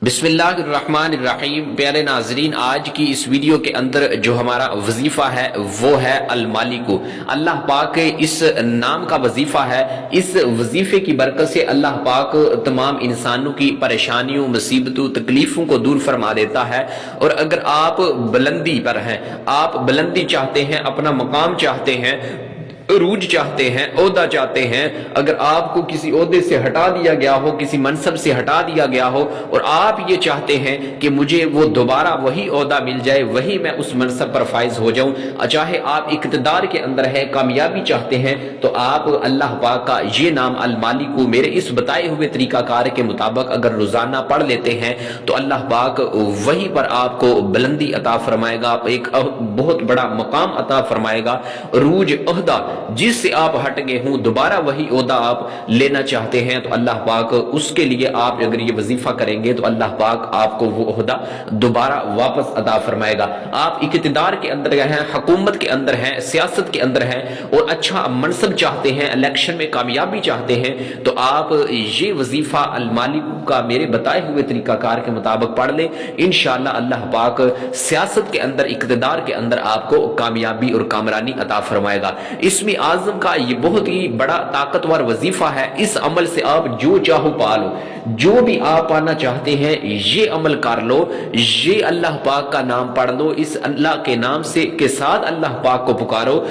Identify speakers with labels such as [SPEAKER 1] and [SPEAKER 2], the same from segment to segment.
[SPEAKER 1] بسم اللہ الرحمن الرحیم۔ پیارے ناظرین، آج کی اس ویڈیو کے اندر جو ہمارا وظیفہ ہے وہ ہے المالک۔ اللہ پاک اس نام کا وظیفہ ہے۔ اس وظیفے کی برکت سے اللہ پاک تمام انسانوں کی پریشانیوں، مصیبتوں، تکلیفوں کو دور فرما دیتا ہے۔ اور اگر آپ بلندی پر ہیں، آپ بلندی چاہتے ہیں، اپنا مقام چاہتے ہیں، عروج چاہتے ہیں، عہدہ چاہتے ہیں، اگر آپ کو کسی عہدے سے ہٹا دیا گیا ہو، کسی منصب سے ہٹا دیا گیا ہو، اور آپ یہ چاہتے ہیں کہ مجھے وہ دوبارہ وہی عہدہ مل جائے، وہی میں اس منصب پر فائز ہو جاؤں، چاہے آپ اقتدار کے اندر ہے، کامیابی چاہتے ہیں، تو آپ اللہ پاک کا یہ نام المالک میرے اس بتائے ہوئے طریقہ کار کے مطابق اگر روزانہ پڑھ لیتے ہیں تو اللہ پاک وہی پر آپ کو بلندی عطا فرمائے گا، ایک بہت بڑا مقام عطا فرمائے گا، عروج، عہدہ جس سے آپ ہٹ گئے ہوں، دوبارہ وہی عہدہ آپ لینا چاہتے ہیں، تو اللہ پاک اس کے لیے آپ اگر یہ وظیفہ کریں گے تو اللہ پاک آپ کو وہ عہدہ دوبارہ واپس عطا فرمائے گا۔ آپ اقتدار کے اندر ہیں، حکومت کے اندر ہیں، سیاست کے اندر ہیں اور اچھا منصب چاہتے ہیں، الیکشن میں کامیابی چاہتے ہیں، تو آپ یہ وظیفہ المالک کا میرے بتائے ہوئے طریقہ کار کے مطابق پڑھ لیں۔ انشاءاللہ اللہ پاک سیاست کے اندر، اقتدار کے اندر آپ کو کامیابی اور کامرانی عطا فرمائے گا۔ اسم اعظم کا یہ بہت ہی بڑا طاقتور وظیفہ ہے۔ اس عمل سے آپ جو چاہو پا لو، جو بھی آپ پانا چاہتے ہیں یہ عمل کر لو، یہ اللہ پاک کا نام پڑھ لو، اس اللہ کے نام سے کے ساتھ اللہ پاک کو پکارو،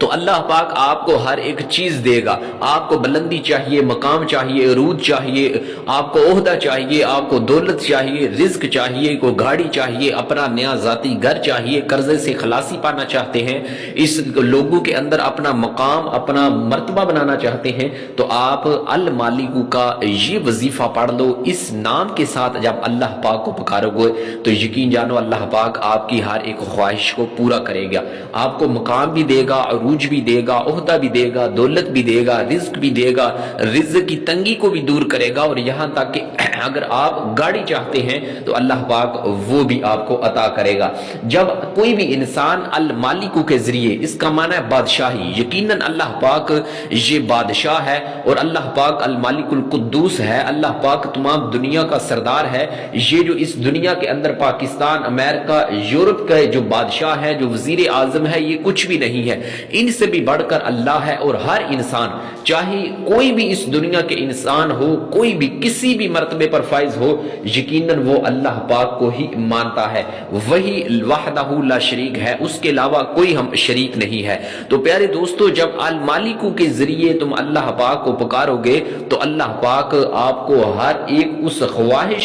[SPEAKER 1] تو اللہ پاک آپ کو ہر ایک چیز دے گا۔ آپ کو بلندی چاہیے، مقام چاہیے، عروج چاہیے، آپ کو عہدہ چاہیے، آپ کو دولت چاہیے، رزق چاہیے، کوئی گاڑی چاہیے، اپنا نیا ذاتی گھر چاہیے، قرضے سے خلاصی پانا چاہتے ہیں، اس لوگوں کے اندر اپنا مقام، اپنا مرتبہ بنانا چاہتے ہیں، تو آپ المالک کا یہ وظیفہ پڑھ لو۔ اس نام کے ساتھ جب اللہ پاک کو پکارو گے تو یقین جانو اللہ پاک آپ کی ہر ایک خواہش کو پورا کرے گا، آپ کو مقام بھی دے گا، عروج بھی دے گا، عہدہ بھی دے گا، دولت بھی دے گا، رزق بھی دے گا، رزق کی تنگی کو بھی دور کرے گا، اور یہاں تک کہ اگر آپ گاڑی چاہتے ہیں تو اللہ پاک وہ بھی آپ کو عطا کرے گا۔ جب کوئی بھی انسان المالک کے ذریعے، اس کا معنی ہے بادشاہی، یقیناً اللہ پاک یہ بادشاہ ہے اور اللہ پاک المالک القدوس ہے، اللہ پاک تمام دنیا کا سردار ہے۔ یہ جو اس دنیا کے اندر پاکستان، امریکہ، یورپ کا جو بادشاہ ہے، جو وزیر اعظم ہے، یہ کچھ بھی نہیں ہے، ان سے بھی بڑھ کر اللہ ہے۔ اور ہر انسان، چاہے کوئی بھی اس دنیا کے انسان ہو، کوئی بھی کسی بھی مرتبے پر فائز ہو، یقیناً وہ اللہ پاک کو ہی مانتا ہے، وہی وحدہ لا شریک ہے، اس کے علاوہ کوئی ہم شریک نہیں ہے۔ تو پیارے دوستو، جب المالک کے ذریعے تم اللہ پاک کو پکارو گے تو اللہ پاک آپ کو ہر ایک اس خواہش